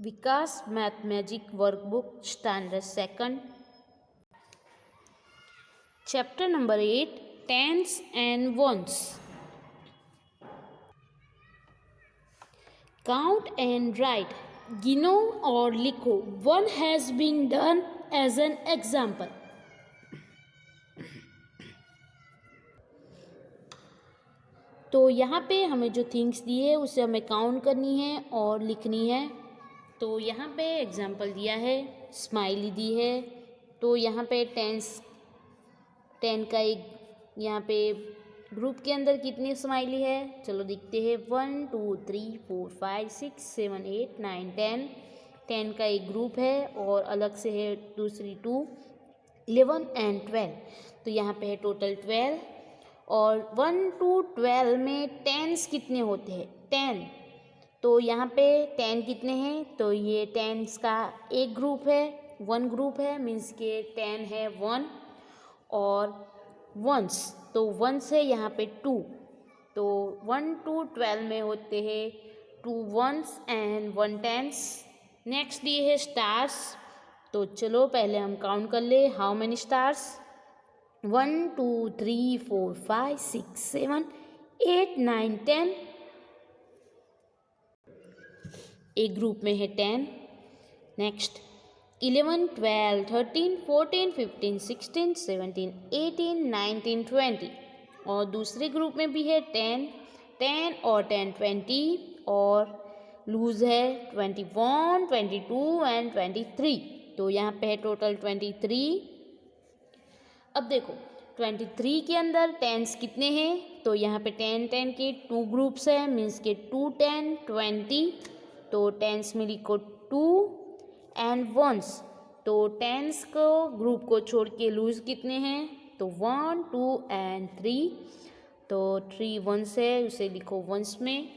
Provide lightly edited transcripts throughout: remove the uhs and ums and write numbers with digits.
Vikas math magic workbook standard second chapter number 8 tens and ones. Count and write, गिनो और लिखो। One has been done as an example. तो यहाँ पे हमें जो थिंग्स दी है उसे हमें काउंट करनी है और लिखनी है। तो यहाँ पे एग्जाम्पल दिया है, स्माइली दी है। तो यहाँ पे टेन का एक यहाँ पे ग्रुप के अंदर कितनी स्माइली है, चलो देखते हैं। 1 2 3 4 5 6 7 8 9 10। 10 का एक ग्रुप है और अलग से है दूसरी 2, 11 एंड 12। तो यहाँ पे है टोटल 12 और 1 to 12 में टेंस कितने होते हैं, 10। तो यहाँ पे 10 कितने हैं, तो ये टेंस का एक ग्रुप है, वन ग्रुप है, मीन्स के 10 है 1। और वंस, तो वंस है यहाँ पे 2। तो 1 to 12 में होते हैं 2 वंस एंड 1 टेंस। नेक्स्ट ये है स्टार्स। तो चलो पहले हम काउंट कर ले, हाउ मेनी स्टार्स। 1 2 3 4 5 6 7 8 9 10। एक ग्रुप में है 10। नेक्स्ट 11 12 13 14 15 16 17 18 19 20। और दूसरे ग्रुप में भी है 10 और 10 20 और लूज है 21 22 एंड 23। तो यहाँ पे है टोटल 23। अब देखो 23 के अंदर टेंस कितने हैं, तो यहाँ पे 10 के 2 ग्रुप्स हैं, मीन्स के 2 10 20। तो टेंस में लिखो 2 एंड वंस। तो टेंस को ग्रुप को छोड़ के लूज कितने हैं, तो 1 2 एंड 3। तो 3 वंस है, उसे लिखो वंस में।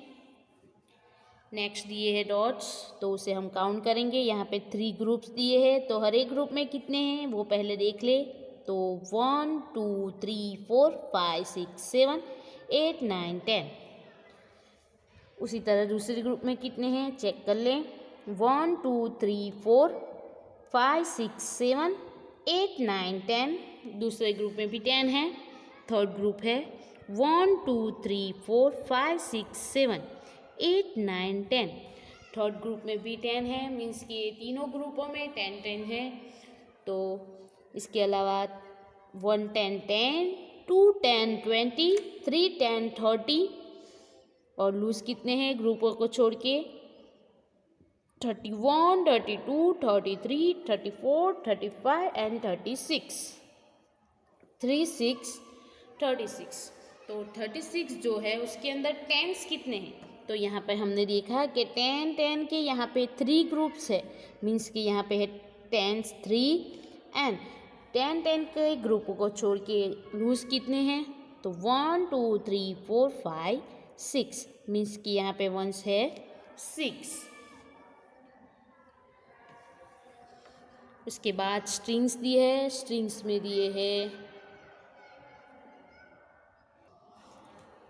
नेक्स्ट दिए है डॉट्स, तो उसे हम काउंट करेंगे। यहाँ पे 3 ग्रुप्स दिए हैं, तो हर एक ग्रुप में कितने हैं वो पहले देख ले। तो 1 2 3 4 5 6 7 8 9 10। उसी तरह दूसरे ग्रुप में कितने हैं चेक कर लें। 1 2 3 4 5 6 7 8 9 10। दूसरे ग्रुप में भी 10 है। थर्ड ग्रुप है 1 2 3 4 5 6 7 8 9 10। थर्ड ग्रुप में भी 10 है, मीन्स कि तीनों ग्रुपों में 10 10 है। तो इसके अलावा 1 10 10, 2 10 20, 3 10 30। और लूज कितने हैं ग्रुपों को छोड़ के, 31 32 33 34 35 एंड 36। 36 36। तो 36 जो है उसके अंदर टेंस कितने हैं, तो यहाँ पे हमने देखा कि 10 के यहाँ पे 3 ग्रुप्स है, मीन्स कि यहाँ पे है टेंस 3 एंड 10 के ग्रुपों को छोड़ के लूज कितने हैं, तो 1 2 3 4 5 6, मीन्स कि यहाँ पे वंस है 6। उसके बाद स्ट्रिंग्स दी है। स्ट्रिंग्स में दिए हैं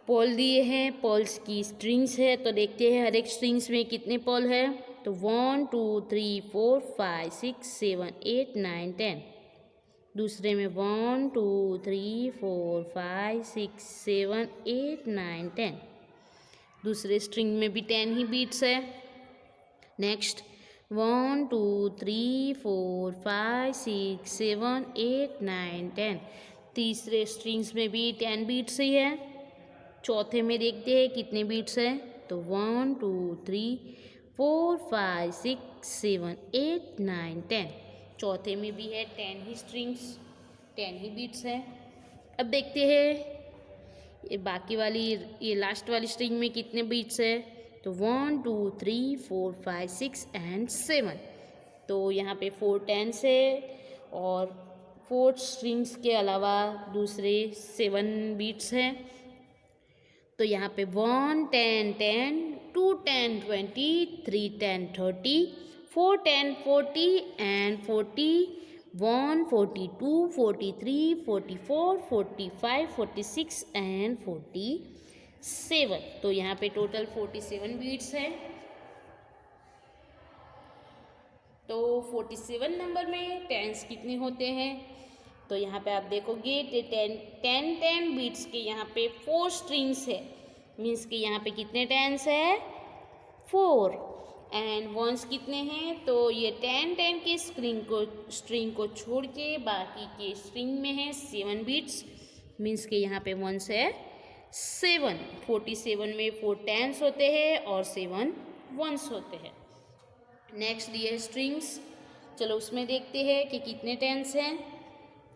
पोल दिए हैं, पोल्स की स्ट्रिंग्स है। तो देखते हैं हर एक स्ट्रिंग्स में कितने पोल है। तो 1 2 3 4 5 6 7 8 9 10। दूसरे में 1 2 3 4 5 6 7 8 9 10। दूसरे स्ट्रिंग में भी 10 ही बीट्स है। नेक्स्ट 1 2 3 4 5 6 7 8 9 10। तीसरे स्ट्रिंग्स में भी 10 बीट्स ही है। चौथे में देखते हैं कितने बीट्स है, तो 1 2 3 4 5 6 7 8 9 10। चौथे में भी है 10 ही स्ट्रिंग्स, 10 ही बीट्स है। अब देखते हैं ये बाकी वाली, ये लास्ट वाली स्ट्रिंग में कितने बीट्स है, तो 1 2 3 4 5 6 एंड 7। तो यहाँ पे 4 टेंस है और 4 स्ट्रिंग्स के अलावा दूसरे 7 बीट्स हैं। तो यहाँ पे 1 10 10, 2 10 20, 3 10 30, 4 10 40 एंड 41 42 43 44 45 46 एंड 47। तो यहाँ पे टोटल 47 बीट्स है। तो 47 नंबर में टेंस कितने होते हैं? तो यहाँ पे आप देखोगे 10 बीट्स के यहाँ पे 4 स्ट्रिंग्स है, मीन्स कि यहाँ पे कितने टेंस है? 4। एंड वंस कितने हैं? तो ये 10 के स्ट्रिंग को छोड़ के बाकी के स्ट्रिंग में है 7 बीट्स, मीन्स कि यहाँ पे वंस है 7। 47 में 4 टेंस होते हैं और 7 वंस होते हैं। नेक्स्ट ये है स्ट्रिंग्स। चलो उसमें देखते हैं कि कितने टेंस हैं।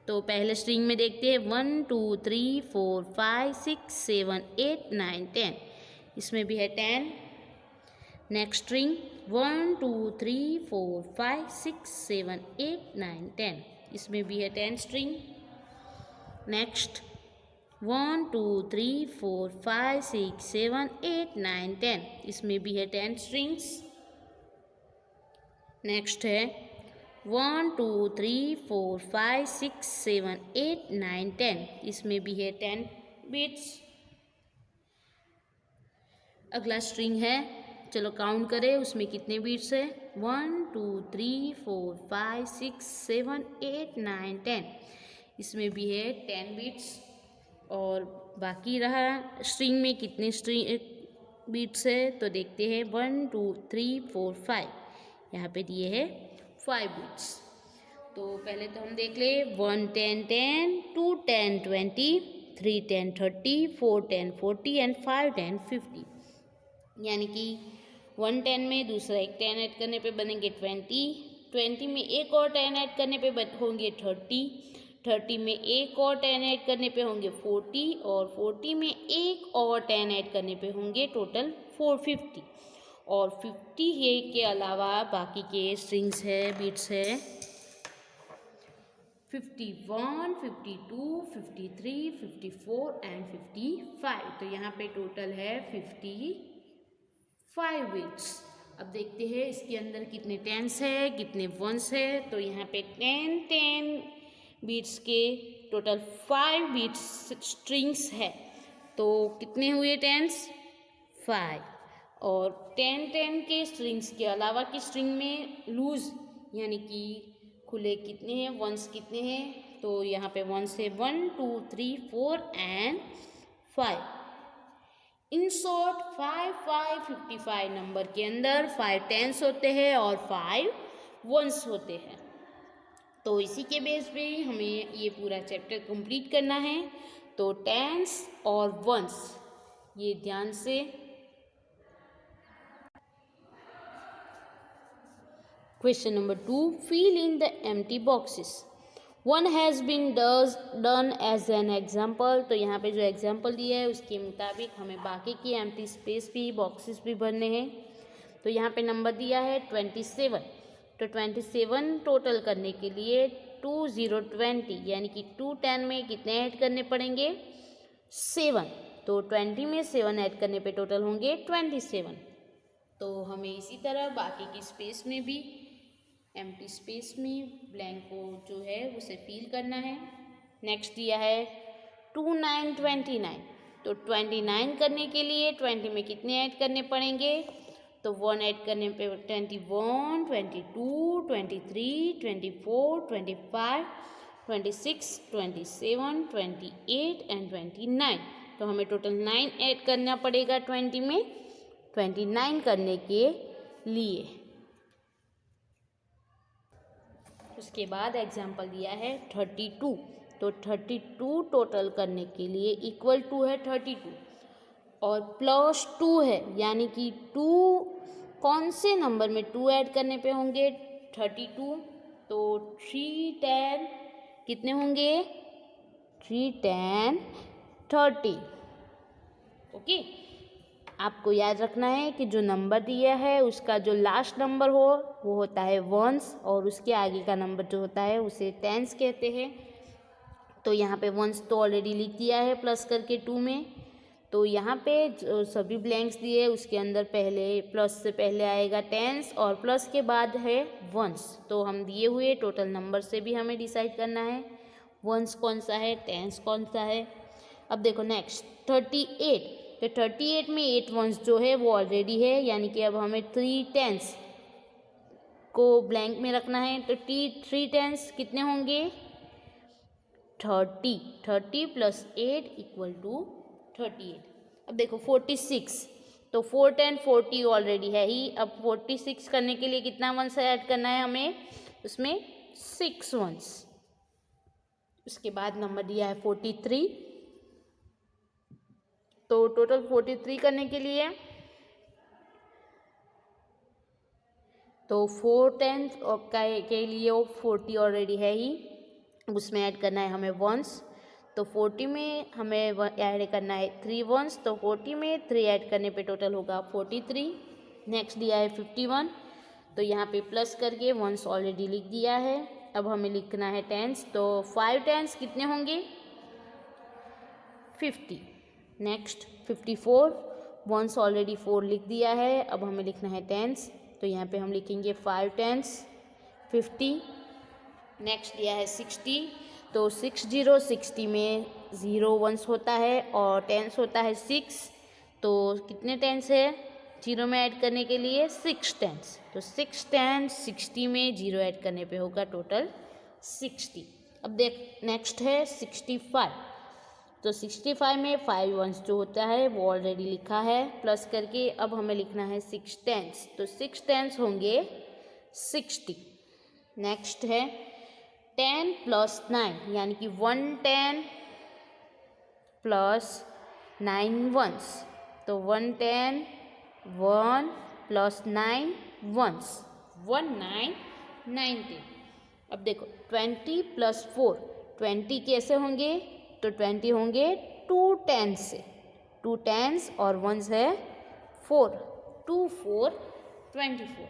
तो पहले स्ट्रिंग में देखते हैं 1 2 3 4 5 6 7 8 9 10, इसमें भी है 10। नेक्स्ट स्ट्रिंग 1 2 3 4 5 6 7 8 9 10, इसमें भी है 10 स्ट्रिंग। नेक्स्ट 1 2 3 4 5 6 7 8 9 10, इसमें भी है 10 स्ट्रिंग्स। नेक्स्ट है 1 2 3 4 5 6 7 8 9 10, इसमें भी है 10 बीट्स। अगला स्ट्रिंग है, चलो काउंट करें उसमें कितने बीट्स है। 1 2 3 4 5 6 7 8 9 10, इसमें भी है 10 बीट्स। और बाकी रहा स्ट्रिंग में कितने बीट्स है, तो देखते हैं 1 2 3 4 5, यहाँ पे दिए है 5 बीट्स। तो पहले तो हम देख ले 1 10 10, 2 10 20, 3 10 30, 4 10 40 एंड 5 10 50, यानी कि 1 10 में दूसरा एक 10 ऐड करने पे बनेंगे 20, 20 में एक और 10 ऐड करने पे होंगे 30, 30 में एक और 10 ऐड करने पे होंगे 40, और 40 में एक और 10 ऐड करने पे होंगे टोटल 450। और 50 के अलावा बाकी के स्ट्रिंग्स है, बीट्स है 51, 52, 53, 54 एंड 55। तो यहाँ पे टोटल है 55 बीट्स। अब देखते हैं इसके अंदर कितने टेंस है, कितने वंस है। तो यहाँ पे 10 बीट्स के टोटल 5 बीट्स स्ट्रिंग्स है। तो कितने हुए टेंस? 5। और 10 के स्ट्रिंग्स के अलावा की स्ट्रिंग में लूज यानी कि खुले कितने हैं, वंस कितने हैं। तो यहाँ पे वंस है 1 2 3 4 एंड 5। इन शॉर्ट 5 5 55 नंबर के अंदर 5 टेंस होते हैं और 5 वंस होते हैं। तो इसी के बेस पे हमें ये पूरा चैप्टर कंप्लीट करना है। तो टेंस और वंस ये ध्यान से। Question number 2. Fill in the empty boxes. One has been done as an example. तो यहाँ पे जो एग्जाम्पल दिया है उसके मुताबिक हमें बाकी की एम्प्टी स्पेस भी बॉक्सेस भी भरने हैं। तो यहाँ पे नंबर दिया है 27। तो 27 टोटल करने के लिए 2 0 20 यानी कि 2 10 में कितने ऐड करने पड़ेंगे? 7। तो 20 में 7 ऐड करने पे टोटल होंगे 27। तो हमें इसी तरह बाकी की स्पेस में भी एम्प्टी स्पेस में ब्लैंक को जो है उसे फिल करना है। नेक्स्ट दिया है 2 9 29। तो 29 करने के लिए 20 में कितने ऐड करने पड़ेंगे? तो 1 ऐड करने पे 21 22 23 24 25 26 27 28 एंड 29। तो हमें टोटल 9 ऐड करना पड़ेगा 20 में 29 करने के लिए। उसके बाद एग्जाम्पल दिया है 32। तो 32 टोटल करने के लिए इक्वल टू है 32 और प्लस 2 है, यानी कि 2 कौन से नंबर में 2 ऐड करने पे होंगे? 32। तो 3 10 कितने होंगे? 3 10 30। ओके, आपको याद रखना है कि जो नंबर दिया है उसका जो लास्ट नंबर हो वो होता है वंस, और उसके आगे का नंबर जो होता है उसे टेंस कहते हैं। तो यहाँ पे वंस तो ऑलरेडी लिख दिया है प्लस करके 2 में। तो यहाँ पे जो सभी ब्लैंक्स दिए उसके अंदर पहले प्लस से पहले आएगा टेंस और प्लस के बाद है वंस। तो हम दिए हुए टोटल नंबर से भी हमें डिसाइड करना है वंस कौन सा है, टेंस कौन सा है। अब देखो नेक्स्ट 38। तो 38 में 8 वंस जो है वो ऑलरेडी है, यानी कि अब हमें 3 टेंस को ब्लैंक में रखना है, तो थ्री टेंस कितने होंगे? 30। 30 + 8 = 38। अब देखो 46, तो 4 10 40 ऑलरेडी है ही। अब 46 करने के लिए कितना वंस ऐड करना है हमें? उसमें 6 वंस। उसके बाद नंबर दिया है 43, तो टोटल 43 करने के लिए तो 4 10 के लिए 40 ऑलरेडी है ही, उसमें ऐड करना है हमें वंस। तो 40 में हमें ऐड करना है 3 वंस, तो 40 में 3 ऐड करने पे टोटल होगा 43। नेक्स्ट दिया है 51, तो यहाँ पे प्लस करके वंस ऑलरेडी लिख दिया है। अब हमें लिखना है टेंस, तो 5 टेंस कितने होंगे? 50। नेक्स्ट 54, वंस ऑलरेडी 4 लिख दिया है। अब हमें लिखना है टेंस, तो यहाँ पे हम लिखेंगे 5 टेंस 50। नेक्स्ट दिया है 60, तो 60 में 0 वंस होता है और टेंस होता है 6, तो कितने टेंस है 0 में ऐड करने के लिए? 6 टेंस। तो 6 टेंस 60 में 0 ऐड करने पे होगा टोटल 60। अब देख नेक्स्ट है 65, तो 65 में 5 वंस जो होता है वो ऑलरेडी लिखा है, प्लस करके अब हमें लिखना है 6 टेंस, तो 6 टेंस होंगे 60। नेक्स्ट है 10 + 9, यानी कि 110 + 9 वंस, तो 110 1 + 9 वंस 19 90। अब देखो 20 + 4, 20 कैसे होंगे? तो 20 होंगे 2 टेंस से, 2 टेंस और वंस है 4, 2 4 24।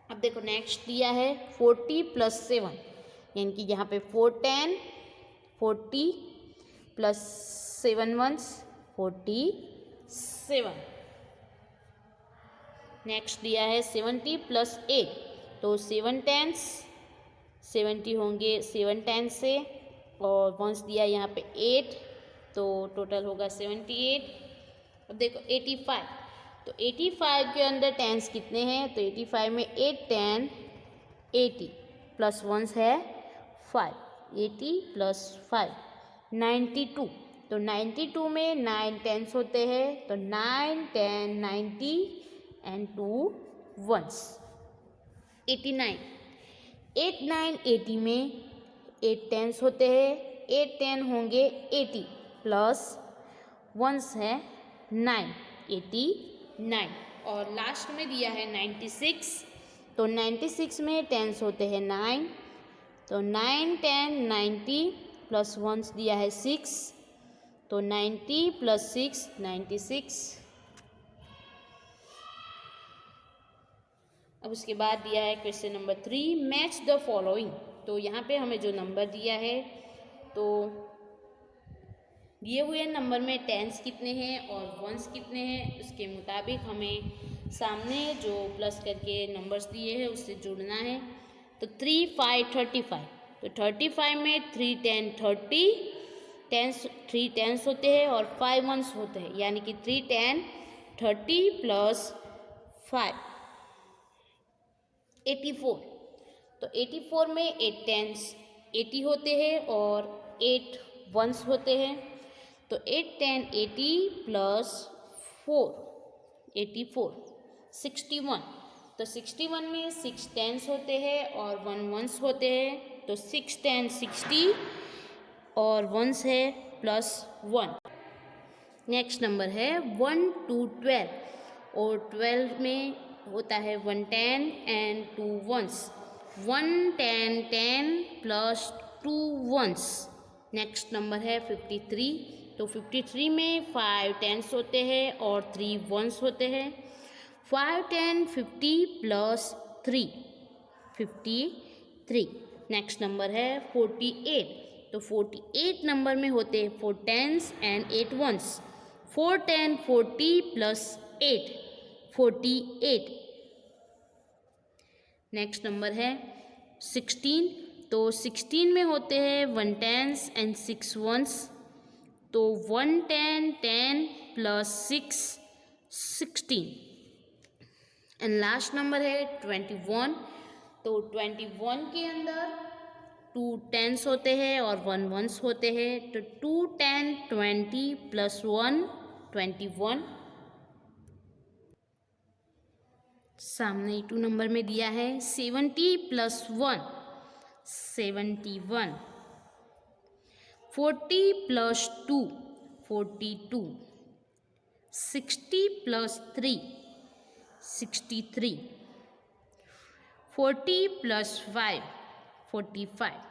अब देखो नेक्स्ट दिया है 40 + 7, यानी कि यहाँ पे 4 10 40 + 7 वंस 47। नेक्स्ट दिया है 70 + 8, तो 7 टेंस 70 होंगे 7 टेंस से, और वंस दिया यहाँ पे 8, तो टोटल होगा 78। अब देखो 85, तो 85 के अंदर टेंस कितने हैं? तो 85 में 8 10 80 प्लस वंस है 5, 80 + 5 92, तो 92 में 9 टेंस होते हैं, तो 9 10 90 एंड 2 वंस 89। 8 9 80 में 8 टेंस होते हैं, 8 10 होंगे 80 प्लस वंस है 9 89, और लास्ट में दिया है 96, तो 96 में टेंस होते हैं 9, तो 9 10 90 प्लस वंस दिया है 6, तो 90 + 6 96। अब उसके बाद दिया है question number 3, match the following. तो यहाँ पे हमें जो नंबर दिया है, तो दिए हुए नंबर में टेंस कितने हैं और वंस कितने हैं, उसके मुताबिक हमें सामने जो प्लस करके नंबर्स दिए हैं उससे जुड़ना है। तो 3 5 35, तो 35 में 3 10 30 टेंस 3 टेंस होते हैं और 5 वंस होते हैं, यानी कि 3 10 30 + 5 84, तो 84 में 8 टेंस 80 होते हैं और 8 वंस होते हैं, तो 8 10 80 + 4 84 61, तो 61 में 6 टेंस होते हैं और 1 वंस होते हैं, तो 6 10 60 और वंस है +1। नेक्स्ट नंबर है 1 2 12, और 12 में होता है 1 10 एंड 2 वंस, 1 10 10 + 2 वंस। नेक्स्ट नंबर है 53, तो 53 में 5 टेंस होते हैं और 3 वंस होते हैं, 5 10 50 + 3 53। नेक्स्ट नंबर है 48, तो 48 नंबर में होते हैं 4 tens and 8 ones, 4 10 40 + 8 48। Next number है 16, तो 16 में होते हैं 1 टेंस एंड 6 वंस, तो 1 10 10 + 6 16। एंड लास्ट नंबर है 21, तो 21 के अंदर 2 10s होते हैं और 1 1s होते हैं, तो 2 10 20 प्लस 1 21। सामने 2 नंबर में दिया है 70 plus 1 71, 40 plus 2 42, 60 plus 3 63, 40 plus 5 45,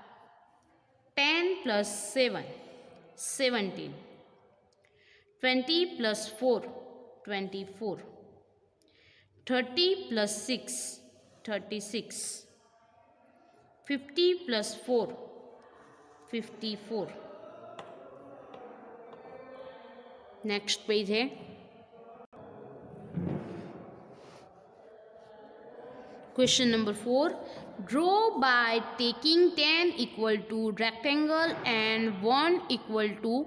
10 plus 7 17, 20 plus 4 24, 30 plus 6 36, 50 plus 4 54। Next page है question number 4। Draw by taking 10 equal to rectangle and 1 equal to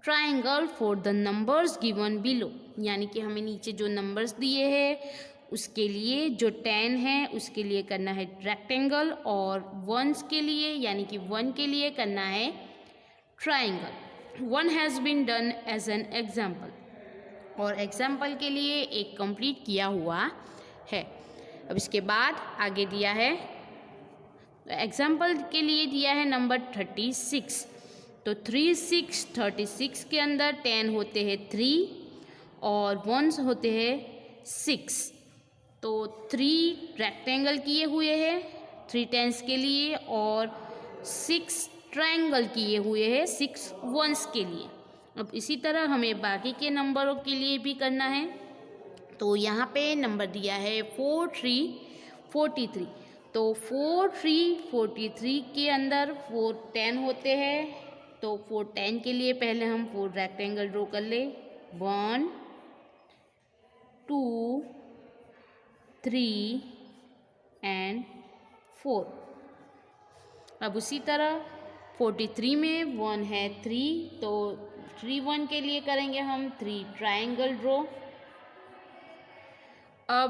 triangle for the numbers given below. यानी कि हमें नीचे जो नंबर्स दिए हैं उसके लिए जो 10 है उसके लिए करना है रेक्टेंगल और 1s के लिए यानी कि 1 के लिए करना है triangle. 1 has been done as an example, और एग्जाम्पल के लिए एक कंप्लीट किया हुआ है। अब इसके बाद आगे दिया है एग्जाम्पल के लिए दिया है नंबर 36, तो 3 6 36 के अंदर 10 होते हैं 3 और 1s होते हैं 6, तो 3 रेक्टेंगल किए हुए हैं 3 10s के लिए और 6 ट्रायंगल किए हुए हैं 6 1s के लिए। अब इसी तरह हमें बाकी के नंबरों के लिए भी करना है, तो यहाँ पे नंबर दिया है 4 3 43, तो 4 3 43 के अंदर 4 10 होते हैं, तो 4 10 के लिए पहले हम 4 रेक्टेंगल ड्रॉ कर ले 1 2 3 एंड 4। अब उसी तरह 43 में 1 है 3, तो 3 1 के लिए करेंगे हम 3 ट्रायंगल ड्रॉ। अब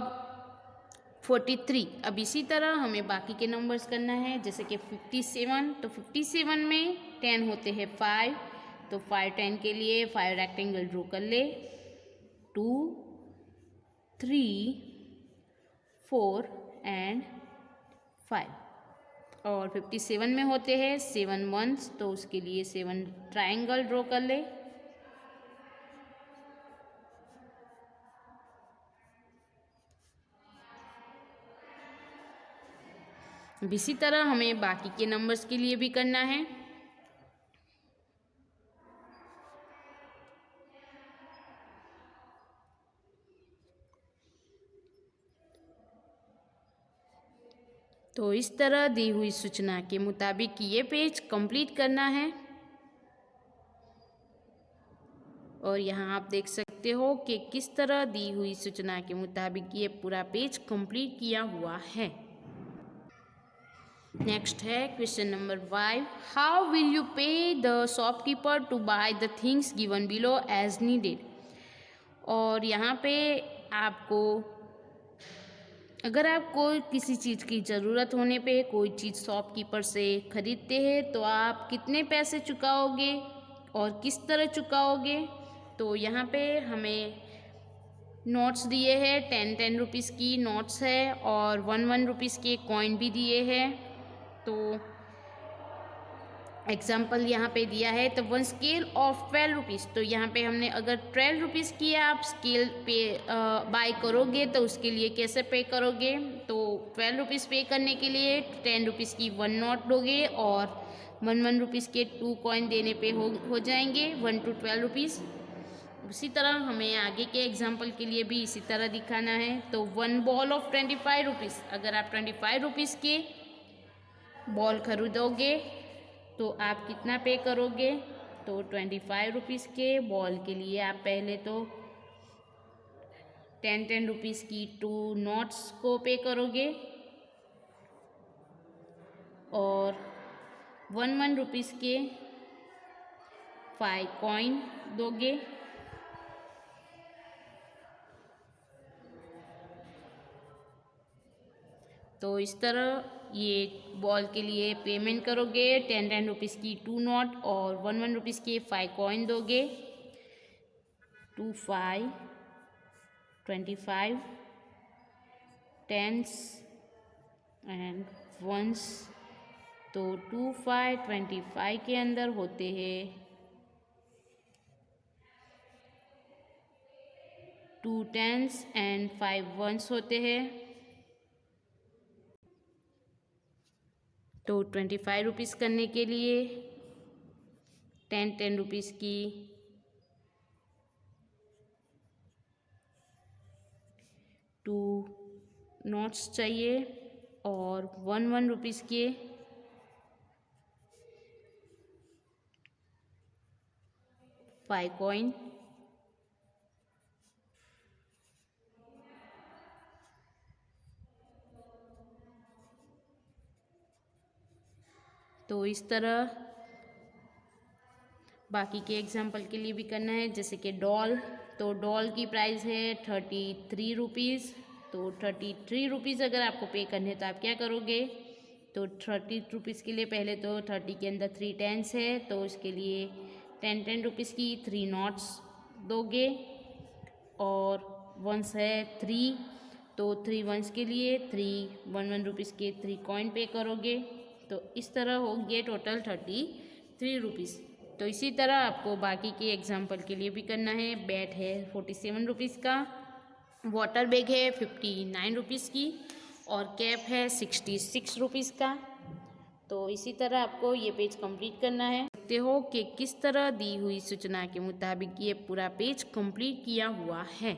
43, अब इसी तरह हमें बाकी के नंबर्स करना है, जैसे कि 57, तो 57 में 10 होते हैं 5, तो 5 10 के लिए 5 रेक्टेंगल ड्रॉ कर ले 2 3 4 एंड 5। और 57 में होते हैं 7 1s, तो उसके लिए 7 ट्रायंगल ड्रॉ कर ले। इसी तरह हमें बाकी के नंबर्स के लिए भी करना है। तो इस तरह दी हुई सूचना के मुताबिक ये पेज कंप्लीट करना है, और यहाँ आप देख सकते हो कि किस तरह दी हुई सूचना के मुताबिक ये पूरा पेज कंप्लीट किया हुआ है। नेक्स्ट है question number 5। How will you pay the shopkeeper to buy the things given below as needed. और यहाँ पे आपको अगर आपको किसी चीज़ की ज़रूरत होने पे कोई चीज़ शॉपकीपर से ख़रीदते हैं तो आप कितने पैसे चुकाओगे और किस तरह चुकाओगे। तो यहाँ पे हमें नोट्स दिए हैं 10 रुपीज़ की नोट्स है और 1 रुपीज़ के कॉइन भी दिए हैं। तो एग्जाम्पल यहाँ पे दिया है, तो 1 स्केल ऑफ 12 रुपीज़, तो यहाँ पे हमने अगर 12 रुपीज़ की आप स्केल पे बाय करोगे तो उसके लिए कैसे पे करोगे। तो 12 रुपीज़ पे करने के लिए 10 रुपीज़ की 1 नोट दोगे और 1 रुपीज़ के 2 कॉइन देने पे हो जाएंगे 1 to 12 रुपीज़। उसी तरह हमें आगे के एग्जाम्पल के लिए भी इसी तरह दिखाना है। तो 1 बॉल ऑफ 25 रुपीज़, अगर आप 25 रुपीज़ के बॉल खरीदोगे तो आप कितना पे करोगे। तो 25 रुपीज़ के बॉल के लिए आप पहले तो 10 रुपीज़ की 2 नोट्स को पे करोगे और 1 रुपीज़ के 5 कॉइन दोगे। तो इस तरह ये बॉल के लिए पेमेंट करोगे। 10 रुपीज़ की 2 नोट और 1 रुपीज़ के 5 कॉइन दोगे। 2 5 25 टेंस एंड वंस। तो 2 5 25 के अंदर होते हैं 2 टेंस एंड 5 वंस होते हैं। तो 25 रुपीज़ करने के लिए 10 रुपीज़ की 2 नोट्स चाहिए और 1 रुपीज़ के 5 कॉइन। तो इस तरह बाकी के एग्जाम्पल के लिए भी करना है। जैसे कि डॉल, तो डॉल की प्राइस है 33 रुपीज़। तो 33 रुपीज़ अगर आपको पे करने तो आप क्या करोगे? तो 30 रुपीज़ के लिए पहले तो 30 के अंदर 3 टेंस है, तो उसके लिए 10 रुपीज़ की 3 नोट्स दोगे और वंस है 3, तो 3 वंस के लिए 3 1 रुपीज़ के 3 कॉइन पे करोगे। तो इस तरह हो गए टोटल 33 रुपीज़। तो इसी तरह आपको बाकी के एग्जाम्पल के लिए भी करना है। बैट है 47 रुपीज़ का, वाटर बैग है 59 रुपीज़ की और कैप है 66 रुपीज़ का। तो इसी तरह आपको ये पेज कंप्लीट करना है। देखते हो कि किस तरह दी हुई सूचना के मुताबिक ये पूरा पेज कंप्लीट किया हुआ है।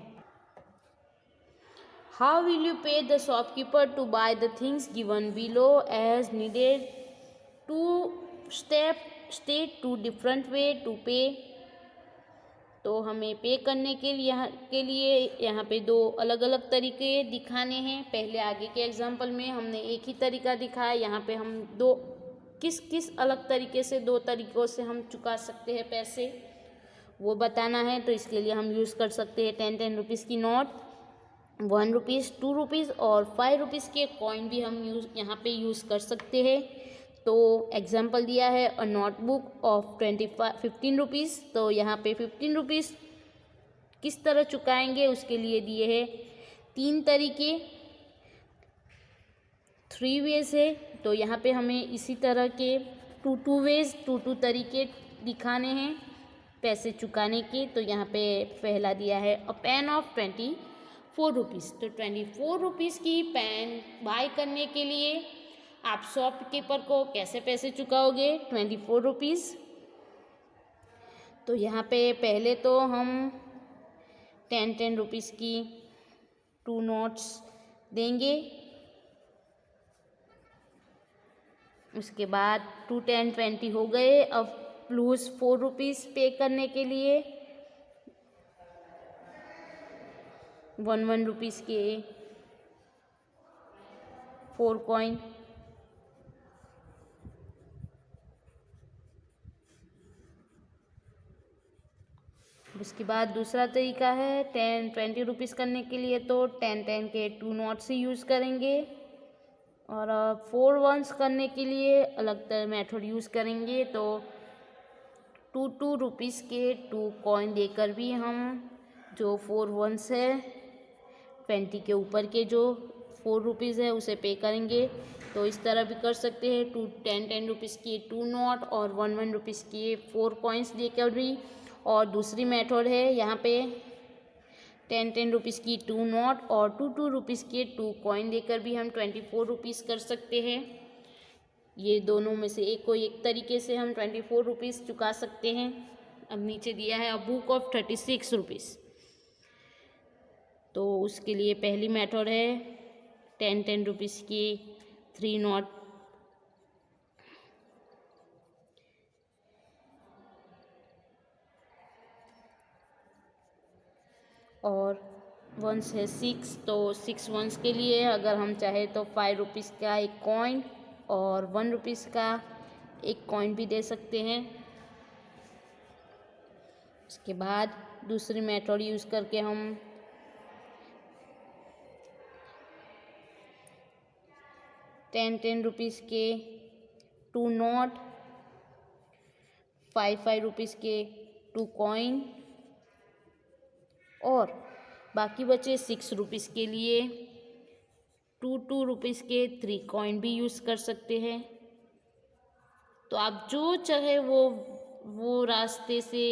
How will you pay the shopkeeper to buy the things given below as needed? Two state two different way to pay. तो हमें पे करने के लिए यहाँ पे 2 अलग अलग तरीके दिखाने हैं। पहले आगे के एग्जाम्पल में हमने एक ही तरीका दिखाया, यहाँ पे हम किस अलग तरीके से 2 तरीक़ों से हम चुका सकते हैं पैसे, वो बताना है। तो इसके लिए हम यूज़ कर सकते हैं 10 रुपीज़ की नोट, 1 रुपीज़, 2 रुपीज़ और 5 रुपीज़ के कॉइन भी हम यहाँ पे यूज़ कर सकते हैं। तो एग्जाम्पल दिया है अ नोटबुक ऑफ 15 रुपीज़। तो यहाँ पे 15 रुपीज़ किस तरह चुकाएंगे उसके लिए दिए हैं 3 तरीके, 3 वेज है। तो यहाँ पे हमें इसी तरह के 2 वेज 2 तरीके दिखाने हैं पैसे चुकाने के। तो यहाँ पे पहला दिया है अ पेन ऑफ 24 रुपीज़। तो 24 रुपीज़ की पेन बाय करने के लिए आप शॉपकीपर को कैसे पैसे चुकाओगे? 24 रुपीज़। तो यहाँ पे पहले तो हम 10 रुपीज़ की 2 नोट्स देंगे, उसके बाद 2 10 20 हो गए। अब लूज़ 4 रुपीज़ पे करने के लिए 1 रुपीज़ के 4 कॉइन। उसके बाद दूसरा तरीका है 20 रुपीज़ करने के लिए, तो 10 के 2 नोट्स ही यूज़ करेंगे और 4 वंस करने के लिए अलग मेथड यूज़ करेंगे। तो 2 रुपीज़ के 2 कॉइन देकर भी हम जो 4 वंस है 20 के ऊपर के जो 4 रुपीज़ है उसे पे करेंगे। तो इस तरह भी कर सकते हैं 10 रुपीज़ की 2 नोट और 1 रुपीज़ के 4 कॉइन्स देकर भी। और दूसरी मेथड है यहाँ पे 10 रुपीज़ की 2 नोट और 2 रुपीज़ के 2 कॉइन देकर भी हम 24 रुपीज़ कर सकते हैं। ये दोनों में से कोई एक तरीके से हम 24 रुपीज़ चुका सकते हैं। अब नीचे दिया है अ बुक ऑफ 36 रुपीज़। तो उसके लिए पहली मेथड है 10 रुपीज़ की 3 नोट और वंस है 6। तो 6 वंस के लिए अगर हम चाहे तो 5 रुपीज़ का एक कॉइन और 1 रुपीज़ का एक कॉइन भी दे सकते हैं। उसके बाद दूसरी मेथड यूज़ करके हम 10 रुपीज़ के 2 नोट, 5 रुपीज़ के 2 कॉइन, और बाकी बचे 6 रुपीज़ के लिए 2 रुपीज़ के 3 कॉइन भी यूज़ कर सकते हैं। तो आप जो चाहे वो रास्ते से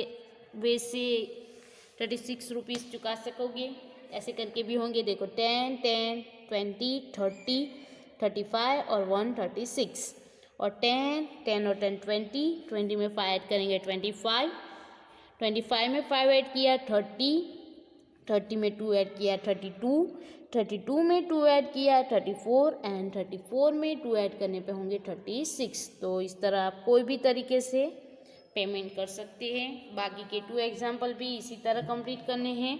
वैसे 36 रुपीज़ चुका सकोगे। ऐसे करके भी होंगे, देखो 10, 10, 20, 30, 35 और 136, और 10, 10 और 10 20, 20 में 5 ऐड करेंगे 25, 25 में 5 ऐड किया 30, 30 में 2 ऐड किया 32, 32 में 2 ऐड किया 34, एंड 34 में 2 ऐड करने पे होंगे 36। तो इस तरह आप कोई भी तरीके से पेमेंट कर सकते हैं। बाकी के 2 एग्जाम्पल भी इसी तरह कंप्लीट करने हैं।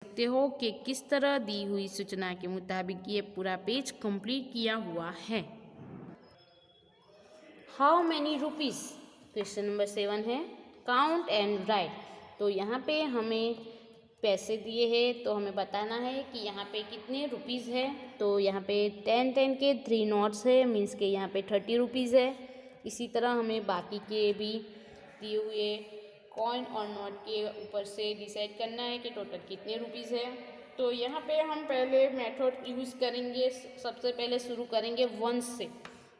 देखते हो कि किस तरह दी हुई सूचना के मुताबिक ये पूरा पेज कंप्लीट किया हुआ है। How many rupees, question number 7 है, काउंट एंड राइट। तो यहाँ पे हमें पैसे दिए हैं, तो हमें बताना है कि यहाँ पे कितने रुपीज़ है। तो यहाँ पे 10 के 3 नोट्स है, मीन्स के यहाँ पे 30 रुपीज़ है। इसी तरह हमें बाकी के भी दिए हुए कॉइन और नोट के ऊपर से डिसाइड करना है कि टोटल कितने रुपीज़ है। तो यहाँ पे हम पहले मेथड यूज़ करेंगे। सबसे पहले शुरू करेंगे वंस से,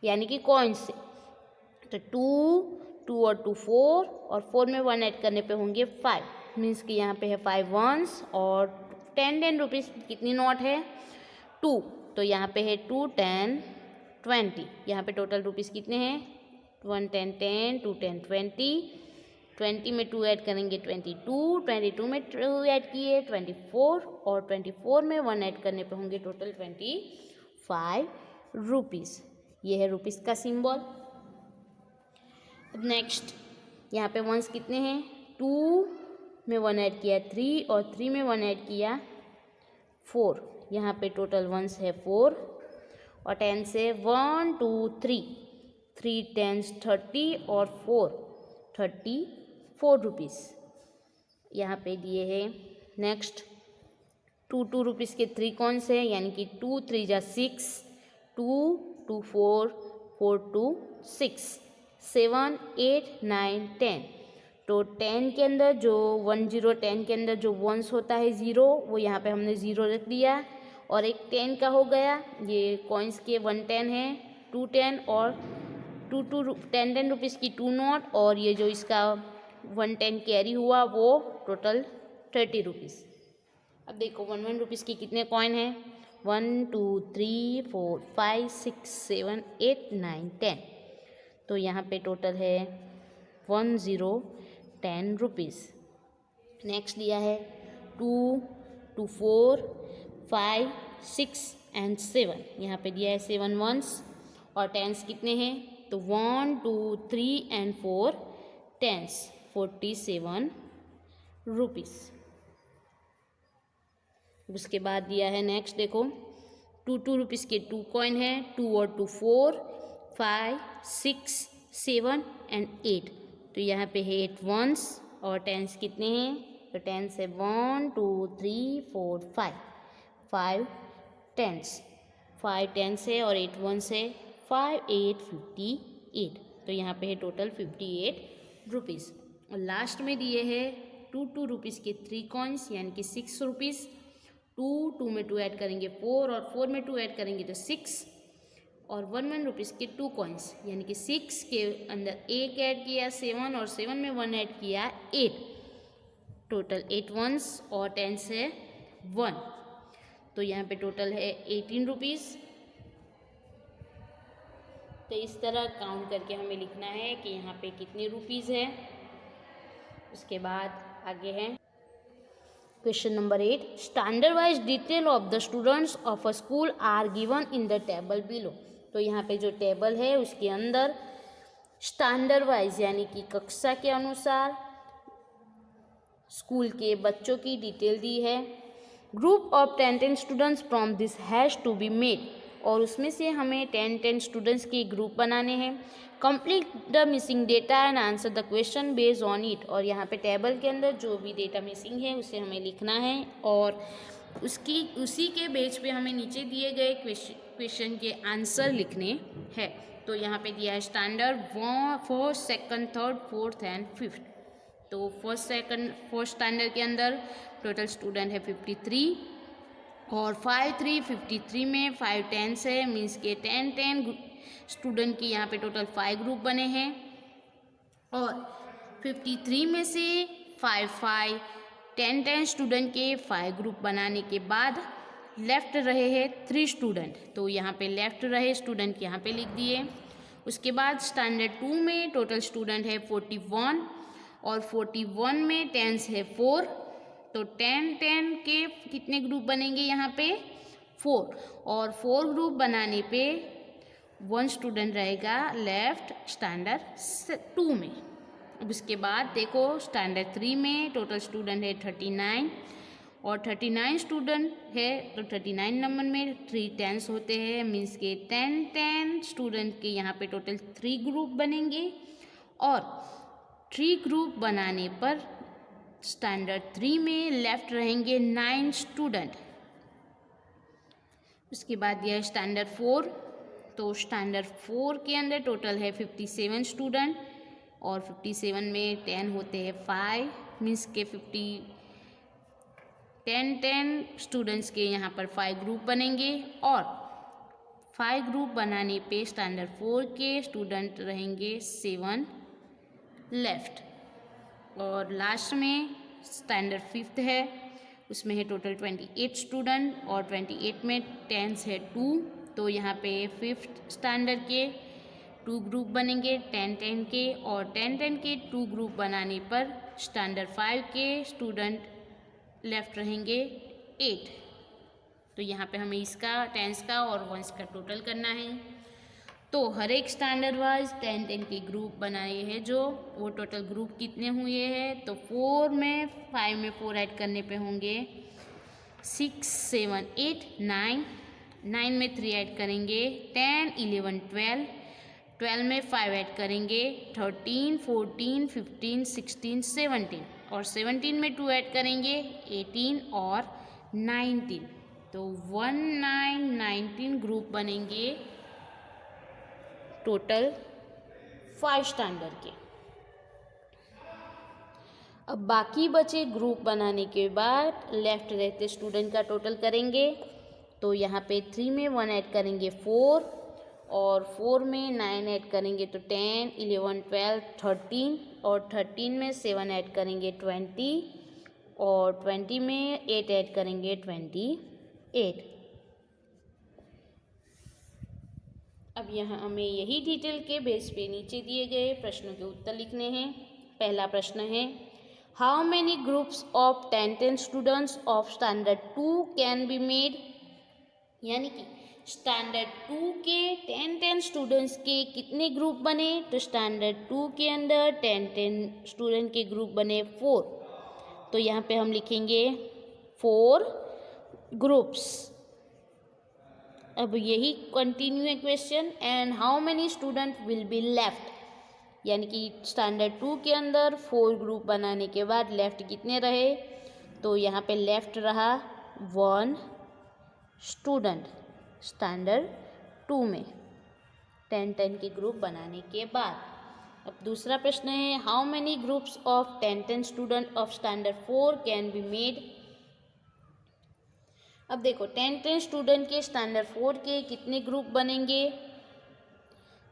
यानी कि कॉइन से। तो 2 और 2 4, और 4 में 1 ऐड करने पे होंगे 5, मीन्स कि यहाँ पे है 5 वंस, और 10 रुपीज़ कितनी नोट है 2, तो यहाँ पे है 2 10 20। यहाँ पे टोटल रुपीज़ कितने हैं 1 10 10, 2 10 20, 20 में 2 ऐड करेंगे 22, 22 में 2 ऐड किए 24, और 24 में 1 ऐड करने पे होंगे टोटल 25 रुपीज़। ये है रुपीज़ का सिंबल। नेक्स्ट यहाँ पे वंस कितने हैं, 2 में 1 ऐड किया 3, और 3 में 1 ऐड किया 4। यहाँ पे टोटल वंस है 4, और 10 से 1 2 3, 3 10 30, और 4 34 रुपीज़ यहाँ पे दिए हैं। नेक्स्ट 2 रुपीज़ के 3 कॉइन्स है, यानी कि 2 3 जा 6, 2 2 4, 4 2 6, 7 8 9 10। तो 10 के अंदर जो 10 के अंदर जो वंस होता है 0, वो यहाँ पे हमने 0 रख दिया, और एक 10 का हो गया। ये कॉइन्स के 1 10 है, 2 10, और 10 रुपीज़ की 2 नोट, और ये जो इसका 1 10 कैरी हुआ वो टोटल 30 रुपीज़। अब देखो 1 रुपीज़ की कितने कॉइन हैं, 1 2 3 4 5 6 7 8 9 10। तो यहाँ पे टोटल है 10 रुपीज़। नेक्स्ट दिया है 2 2 4 5 6 एंड 7। यहाँ पे दिया है 7 वंस, और टेंस कितने हैं, तो 1 2 3 एंड 4 टेंस, 47 रुपीज़। उसके बाद दिया है नेक्स्ट, देखो 2 रुपीज़ के 2 कॉइन है, 2 और 2 4 5 6 7 एंड 8। तो यहाँ पे है 8 वंस, और टेंस कितने हैं, तो टेंस है 1 2 3 4 5 टेंस, 5 टेंस है और 8 वंस है, 5 8 58। तो यहाँ पे है टोटल 58 रुपीज़। और लास्ट में दिए हैं 2 रुपीज़ के 3 कॉइन्स, यानी कि 6 रुपीज़। 2 में 2 ऐड करेंगे 4, और 4 में 2 ऐड करेंगे तो 6, और 1 रुपीज़ के 2 कॉइन्स, यानी कि 6 के अंदर 1 ऐड किया 7, और 7 में 1 ऐड किया 8। टोटल 8 वंस, और टेंस है 1। तो यहाँ पे टोटल है 18 रुपीज़। तो इस तरह काउंट करके हमें लिखना है कि यहाँ पे कितने रुपीज़ है। उसके बाद आगे है question number 8, standard wise detail of the students of a school are given in the table below. तो यहाँ पे जो टेबल है उसके अंदर स्टैंडर्ड वाइज यानी कि कक्षा के अनुसार स्कूल के बच्चों की डिटेल दी है। Group of 10 students from this has to be made, और उसमें से हमें 10 स्टूडेंट्स के ग्रुप बनाने हैं। Complete the missing data and answer the question based on it, और यहाँ पे टेबल के अंदर जो भी डेटा मिसिंग है उसे हमें लिखना है और उसी के बेस पे हमें नीचे दिए गए क्वेश्चन के आंसर लिखने हैं। तो यहाँ पे दिया है standard first, second, third, fourth and fifth. तो फर्स्ट स्टैंडर्ड के अंदर टोटल स्टूडेंट है 53 और 53 में 5 टेंस है, मीन्स के 10 स्टूडेंट के यहाँ पे टोटल 5 ग्रुप बने हैं। और 53 में से 5 10 स्टूडेंट के 5 ग्रुप बनाने के बाद लेफ्ट रहे हैं 3 स्टूडेंट। तो यहाँ पे लेफ्ट रहे स्टूडेंट यहाँ पे लिख दिए। उसके बाद स्टैंडर्ड 2 में टोटल स्टूडेंट है 41 और 41 में टेंस है 4। तो 10 के कितने ग्रुप बनेंगे यहाँ पे 4, और 4 ग्रुप बनाने पे 1 स्टूडेंट रहेगा लेफ्ट स्टैंडर्ड 2 में। अब उसके बाद देखो स्टैंडर्ड 3 में टोटल स्टूडेंट है 39 और 39 स्टूडेंट है, तो 39 नंबर में 3 टेंस होते हैं, मीन्स के 10 स्टूडेंट के यहाँ पे टोटल 3 ग्रुप बनेंगे। और 3 ग्रुप बनाने पर स्टैंडर्ड 3 में लेफ्ट रहेंगे 9 स्टूडेंट। उसके बाद यह स्टैंडर्ड 4, तो स्टैंडर्ड 4 के अंदर टोटल है 57 स्टूडेंट और 57 में 10 होते हैं 5, मीन्स के 10 स्टूडेंट्स के यहाँ पर 5 ग्रुप बनेंगे। और 5 ग्रुप बनाने पे स्टैंडर्ड 4 के स्टूडेंट रहेंगे 7 लेफ्ट। और लास्ट में स्टैंडर्ड 5th है, उसमें है टोटल 28 स्टूडेंट और 28 में टेंस है 2। तो यहाँ पे 5th स्टैंडर्ड के 2 ग्रुप बनेंगे 10 के, और 10 के 2 ग्रुप बनाने पर स्टैंडर्ड 5 के स्टूडेंट लेफ्ट रहेंगे 8। तो यहाँ पे हमें इसका टेंस का और वंस का टोटल करना है। तो हर एक स्टैंडर्ड वाइज 10 के ग्रुप बनाए हैं, जो वो टोटल ग्रुप कितने हुए हैं, तो 4 में 5 में 4 ऐड करने पे होंगे 6 7 8 9, 9 में 3 ऐड करेंगे 10 11 12, 12 में 5 ऐड करेंगे 13 14 15 16 17, और 17 में 2 ऐड करेंगे 18 और 19। तो 19 ग्रुप बनेंगे टोटल 5 स्टैंडर्ड के। अब बाकी बचे ग्रुप बनाने के बाद लेफ्ट रहते स्टूडेंट का टोटल करेंगे। तो यहाँ पे 3 में 1 ऐड करेंगे 4, और 4 में 9 ऐड करेंगे तो 10 11 12 13, और 13 में 7 ऐड करेंगे 20, और 20 में 8 ऐड करेंगे 28। अब यहाँ हमें यही डिटेल के बेस पे नीचे दिए गए प्रश्नों के उत्तर लिखने हैं। पहला प्रश्न है, how many groups of 10 students of standard 2 can be made. यानी कि स्टैंडर्ड 2 के 10 स्टूडेंट्स के कितने ग्रुप बने, तो स्टैंडर्ड 2 के अंदर 10 स्टूडेंट के ग्रुप बने 4। तो यहाँ पे हम लिखेंगे 4 ग्रुप्स। अब यही कंटिन्यू है question, and how many student will be left. यानी कि स्टैंडर्ड 2 के अंदर 4 ग्रुप बनाने के बाद लेफ्ट कितने रहे, तो यहाँ पे लेफ्ट रहा 1 स्टूडेंट स्टैंडर्ड 2 में 10 के ग्रुप बनाने के बाद। अब दूसरा प्रश्न है, how many groups of 10 student of standard 4 can be made. अब देखो 10 स्टूडेंट के स्टैंडर्ड 4 के कितने ग्रुप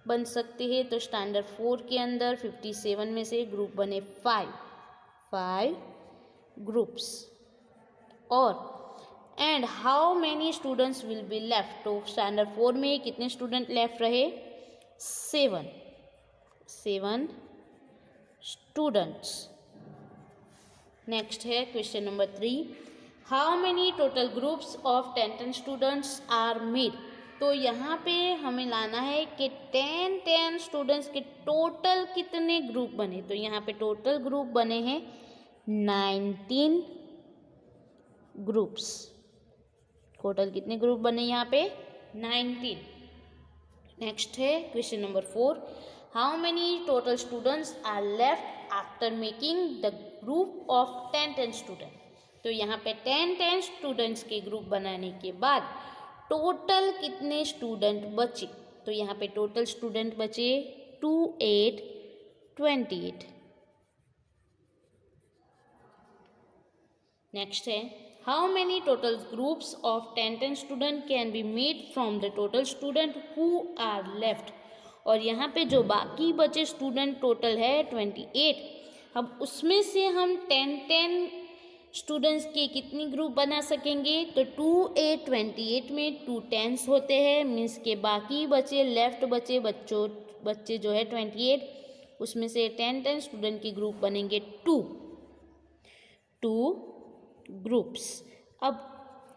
बन सकते हैं, तो स्टैंडर्ड 4 के अंदर 57 में से ग्रुप बने 5 ग्रुप्स। और and how many students will be left, तो स्टैंडर्ड 4 में कितने स्टूडेंट लेफ्ट रहे 7 स्टूडेंट्स। नेक्स्ट है question number 3, how many total groups of 10 students are made. तो यहाँ पे हमें लाना है कि 10 स्टूडेंट्स के टोटल कितने ग्रुप बने। तो यहाँ पे टोटल ग्रुप बने हैं 19 ग्रुप्स। टोटल कितने ग्रुप बने यहाँ पे 19। नेक्स्ट है question number 4, how many total students are left after making the group of 10 student. तो यहाँ पे 10 स्टूडेंट्स के ग्रुप बनाने के बाद टोटल कितने स्टूडेंट बचे? तो यहाँ पे टोटल स्टूडेंट बचे 2 8 28। नेक्स्ट है how many total groups of 10 student can be made from the total student who are left. और यहाँ पे जो बाकी बचे स्टूडेंट टोटल है 28। अब उसमें से हम 10 स्टूडेंट्स के कितनी ग्रुप बना सकेंगे? तो 2 8 28 में 2 10s होते हैं, मीन्स के बाकी बचे लेफ्ट बच्चे जो है 28, उसमें से 10 स्टूडेंट की ग्रुप बनेंगे 2 ग्रुप्स। अब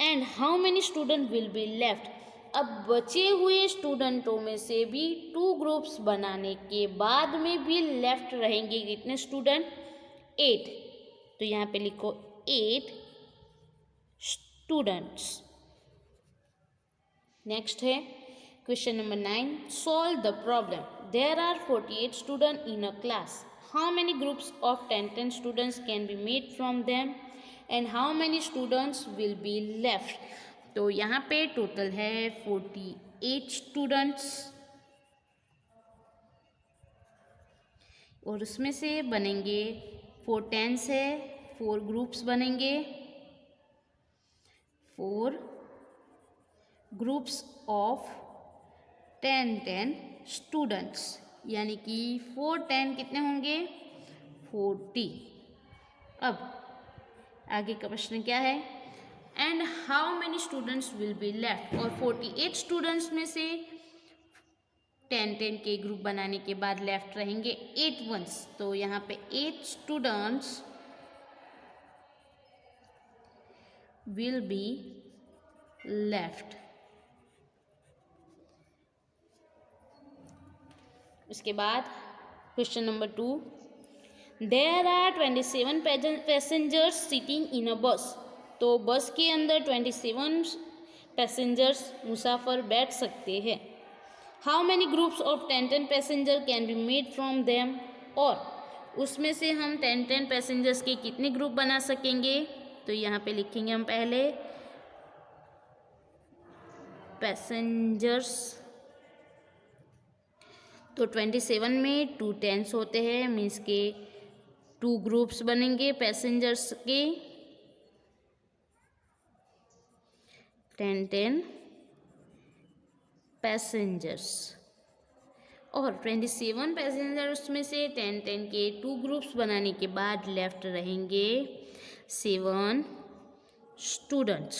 and how many student will be left. अब बचे हुए स्टूडेंटों में से भी 2 ग्रुप्स बनाने के बाद में भी लेफ्ट रहेंगे कितने स्टूडेंट? 8। तो यहाँ पे लिखो 8 स्टूडेंट्स। नेक्स्ट है question number 9, solve the problem. There are 48 student in a class, how many groups of 10 students can be made from them and how many students will be left. तो यहाँ पे total है 48 students और उसमें से बनेंगे 4 10s है, 4 groups बनेंगे, 4 ग्रुप्स ऑफ 10 स्टूडेंट्स, यानी कि 4 10 कितने होंगे? 40। अब आगे का प्रश्न क्या है? And how many students will be left. और 48 स्टूडेंट्स में से 10 के ग्रुप बनाने के बाद लेफ्ट रहेंगे 8 वंस। तो यहाँ पे 8 स्टूडेंट्स विल बी लेफ्ट। उसके बाद question number 2, there are 27 passengers sitting in a bus. तो बस के अंदर 27 पैसेंजर्स मुसाफिर बैठ सकते हैं। How many groups of 10 passenger can be made from them. और उसमें से हम 10 पैसेंजर्स के कितने ग्रुप बना सकेंगे? तो यहाँ पे लिखेंगे हम पहले पैसेंजर्स। तो 27 में 2 10s होते हैं, मीन्स के 2 ग्रुप्स बनेंगे पैसेंजर्स के, 10 पैसेंजर्स। और 27 पैसेंजर्स में से 10 के 2 ग्रुप्स बनाने के बाद लेफ्ट रहेंगे 7 स्टूडेंट्स।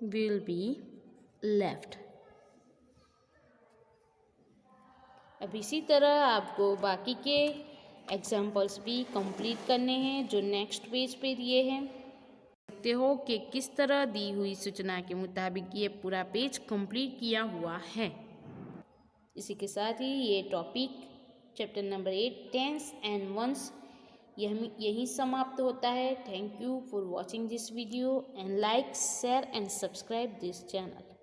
Will be left. अब इसी तरह आपको बाकी के एग्जाम्पल्स भी कंप्लीट करने हैं जो नेक्स्ट पेज पे दिए हैं। देखते हो कि किस तरह दी हुई सूचना के मुताबिक ये पूरा पेज कंप्लीट किया हुआ है। इसी के साथ ही ये topic chapter number 8 10s and 1s यहीं समाप्त होता है। Thank you for watching this video and like share and subscribe this channel.